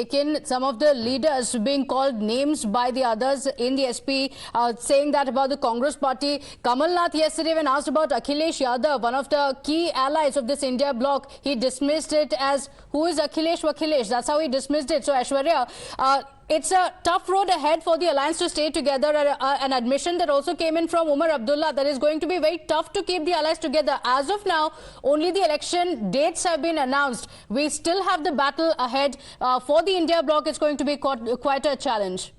taken, some of the leaders being called names by the others in the SP, saying that about the Congress party. Kamal Nath yesterday, when asked about Akhilesh Yadav, one of the key allies of this India bloc, he dismissed it as, who is Akhilesh Wakhilesh? That's how he dismissed it. So Aishwarya, it's a tough road ahead for the alliance to stay together. An admission that also came in from Umar Abdullah, that is going to be very tough to keep the allies together. As of now, only the election dates have been announced. We still have the battle ahead. For the India bloc, it's going to be quite a challenge.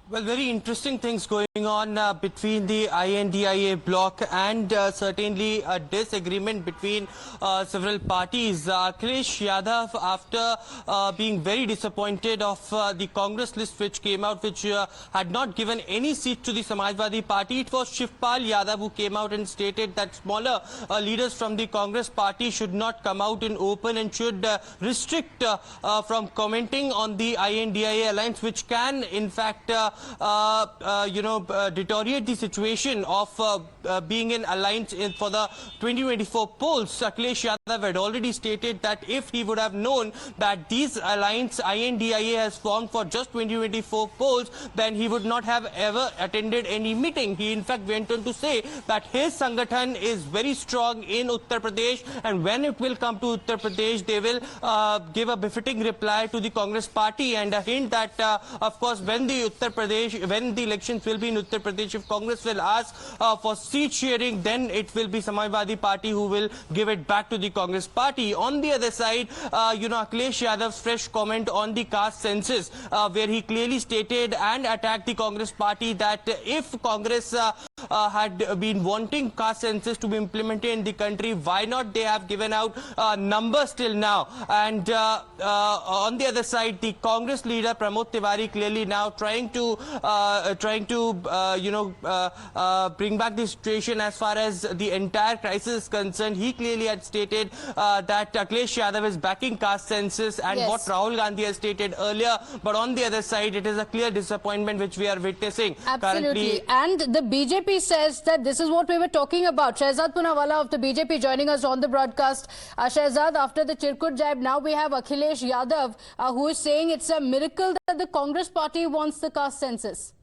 Well, very interesting things going on between the INDIA bloc and certainly a disagreement between several parties. Khilesh Yadav, after being very disappointed of the Congress list which came out, which had not given any seat to the Samajwadi Party, it was Shivpal Yadav who came out and stated that smaller leaders from the Congress Party should not come out in open and should restrict from commenting on the INDIA alliance, which can in fact deteriorate the situation of being in alliance for the 2024 polls. Akhilesh Yadav had already stated that if he would have known that these alliance INDIA has formed for just 2024 polls, then he would not have ever attended any meeting. He in fact went on to say that his Sangathan is very strong in Uttar Pradesh, and when it will come to Uttar Pradesh, they will give a befitting reply to the Congress party, and a hint that of course when the elections will be in Uttar Pradesh, if Congress will ask for seat sharing, then it will be Samajwadi Party who will give it back to the Congress party. On the other side, Akhilesh Yadav's fresh comment on the caste census, where he clearly stated and attacked the Congress party that if Congress had been wanting caste census to be implemented in the country, why not they have given out numbers till now? And on the other side, the Congress leader Pramod Tiwari clearly now trying to bring back the situation as far as the entire crisis is concerned. He clearly had stated that Akhilesh Yadav is backing caste census and what Rahul Gandhi has stated earlier. But on the other side, it is a clear disappointment which we are witnessing Absolutely. currently. And the BJP says that this is what we were talking about. Shehzad Poonawalla of the BJP joining us on the broadcast. Shehzad, after the Chirkut jibe, now we have Akhilesh Yadav who is saying it's a miracle that the Congress party wants the caste census.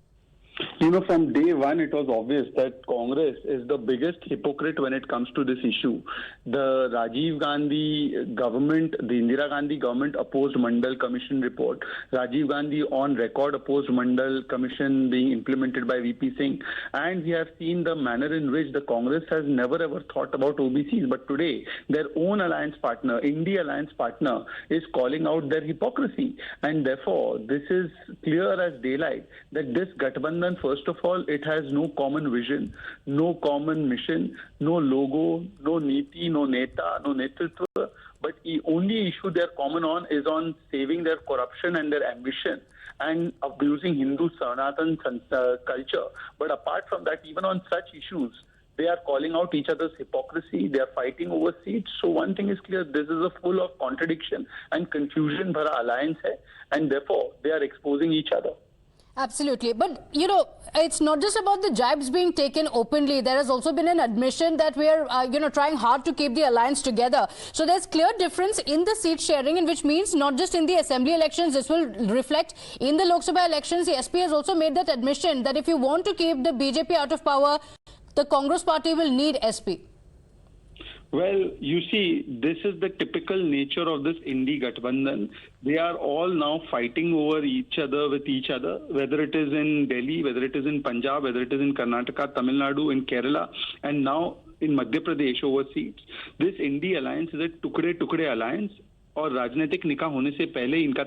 From day one, it was obvious that Congress is the biggest hypocrite when it comes to this issue. The Rajiv Gandhi government, the Indira Gandhi government opposed Mandal Commission report. Rajiv Gandhi on record opposed Mandal Commission being implemented by VP Singh. And we have seen the manner in which the Congress has never ever thought about OBCs. But today, their own alliance partner, India alliance partner, is calling out their hypocrisy. And therefore, this is clear as daylight that this Gathbandhan, first of all, it has no common vision, no common mission, no logo, no niti, no neta, no netritva. But the only issue they're common on is on saving their corruption and their ambition and abusing Hindu Sanatan culture. But apart from that, even on such issues, they are calling out each other's hypocrisy. They are fighting over seats. So one thing is clear, this is a full of contradiction and confusion bhara alliance hai, and therefore they are exposing each other. Absolutely. But, it's not just about the jibes being taken openly. There has also been an admission that we are, trying hard to keep the alliance together. So there's clear difference in the seat sharing, and which means not just in the assembly elections, this will reflect in the Lok Sabha elections. The SP has also made that admission that if you want to keep the BJP out of power, the Congress party will need SP. Well, you see, this is the typical nature of this Indi Gathbandhan. They are all now fighting over each other with each other, whether it is in Delhi, whether it is in Punjab, whether it is in Karnataka, Tamil Nadu, in Kerala, and now in Madhya Pradesh over seats. This Indi alliance is a टुकड़े alliance, और राजनीतिक निकाह होने से पहले इनका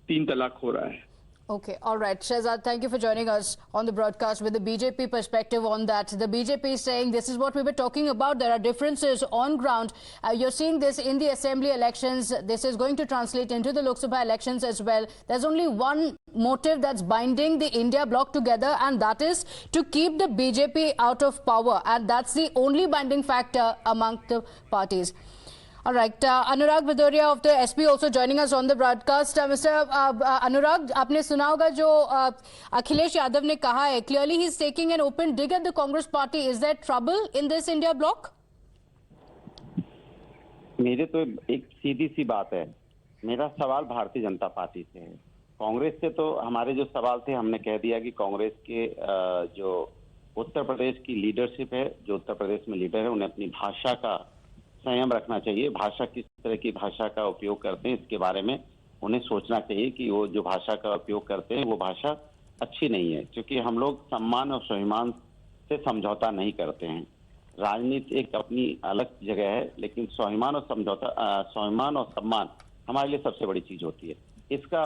तीन तलाक हो रहा है. Okay, all right. Shehzad, thank you for joining us on the broadcast with the BJP perspective on that. The BJP is saying this is what we were talking about. There are differences on ground. You're seeing this in the assembly elections. This is going to translate into the Lok Sabha elections as well. There's only one motive that's binding the India bloc together, and that is to keep the BJP out of power. And that's the only binding factor among the parties. All right, Anurag Bhadoria of the SP also joining us on the broadcast. Mr. Anurag, आपने सुना होगा जो अखिलेश यादव ने कहा है. Clearly, he's taking an open dig at the Congress party. Is there trouble in this India bloc? मेरे तो एक सीधी सी बात है, मेरा सवाल भारतीय जनता पार्टी से है। कांग्रेस से तो हमारे जो सवाल थे हमने कह दिया कि कांग्रेस के जो उत्तर प्रदेश की लीडरशिप है, जो उत्तर प्रदेश में लीडर है, उन्हें अपनी भाषा का संयम रखना चाहिए। भाषा किस तरह की भाषा का उपयोग करते हैं इसके बारे में उन्हें सोचना चाहिए कि वो जो भाषा का उपयोग करते हैं वो भाषा अच्छी नहीं है, क्योंकि हम लोग सम्मान और स्वाभिमान से समझौता नहीं करते हैं। राजनीति एक अपनी अलग जगह है, लेकिन स्वाभिमान और स्वाभिमान और सम्मान हमारे लिए सबसे बड़ी चीज होती है। इसका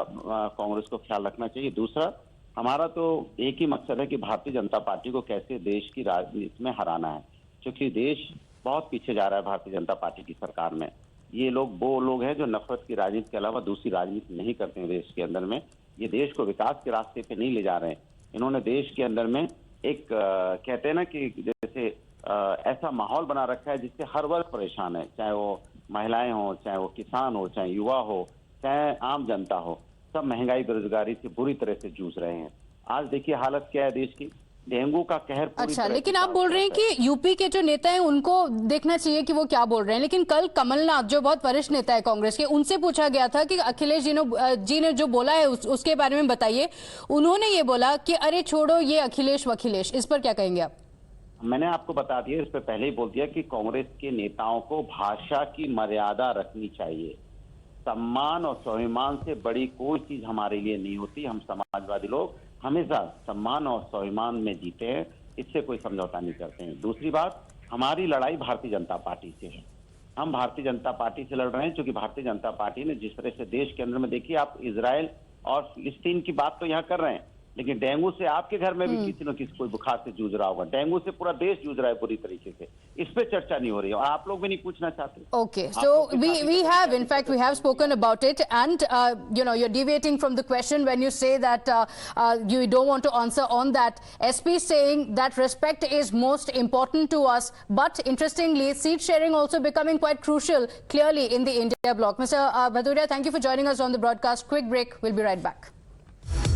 कांग्रेस को ख्याल रखना चाहिए। दूसरा, हमारा तो एक ही मकसद है कि भारतीय जनता पार्टी को कैसे देश की राजनीति में हराना है, क्योंकि देश बहुत पीछे जा रहा है भारतीय जनता पार्टी की सरकार में। ये लोग वो लोग हैं जो नफरत की राजनीति के अलावा दूसरी राजनीति नहीं करते हैं देश के अंदर में। ये देश को विकास के रास्ते पे नहीं ले जा रहे हैं। इन्होंने देश के अंदर में एक कहते हैं ना कि जैसे ऐसा माहौल बना रखा है जिससे हर वर्ग परेशान है, चाहे वो महिलाएं हो, चाहे वो किसान हो, चाहे युवा हो, चाहे आम जनता हो। सब महंगाई बेरोजगारी से बुरी तरह से जूझ रहे हैं। आज देखिए हालत क्या है देश की, डेंगू का कहर पूरी अच्छा, तरह लेकिन से आप बोल रहे हैं कि यूपी के जो नेता हैं उनको देखना चाहिए कि वो क्या बोल रहे हैं, लेकिन कल कमलनाथ जो बहुत वरिष्ठ नेता है कांग्रेस के, उनसे पूछा गया था कि अखिलेश जी ने जो बोला है उसके बारे में बताइए। उन्होंने ये बोला कि अरे छोड़ो ये अखिलेश वखिलेश। इस पर क्या कहेंगे आप? मैंने आपको बता दिया, इस पर पहले ही बोल दिया कि कांग्रेस के नेताओं को भाषा की मर्यादा रखनी चाहिए। सम्मान और स्वाभिमान से बड़ी कोई चीज हमारे लिए नहीं होती। हम समाजवादी लोग हमेशा सम्मान और स्वाभिमान में जीते हैं, इससे कोई समझौता नहीं करते हैं। दूसरी बात, हमारी लड़ाई भारतीय जनता पार्टी से है। हम भारतीय जनता पार्टी से लड़ रहे हैं, क्योंकि भारतीय जनता पार्टी ने जिस तरह से देश के अंदर में, देखिए आप इजराइल और फिलिस्तीन की बात तो यहाँ कर रहे हैं, लेकिन डेंगू से आपके घर में भी किसी न किसी कोई बुखार से जूझ रहा होगा। डेंगू से पूरा देश जूझ रहा है बुरी तरीके से। इस पे चर्चा नहीं हो रही है और आप लोग भी नहीं पूछना चाहते। Okay, so we have, in fact, we have spoken about it, and you're deviating from the question when you say that you don't want to answer on that. SP saying that respect is most important to us, but interestingly, seat sharing also becoming quite crucial, clearly in the India bloc. Mr. Bhaduria, thank you for joining us on the broadcast. Quick break. We'll be right back.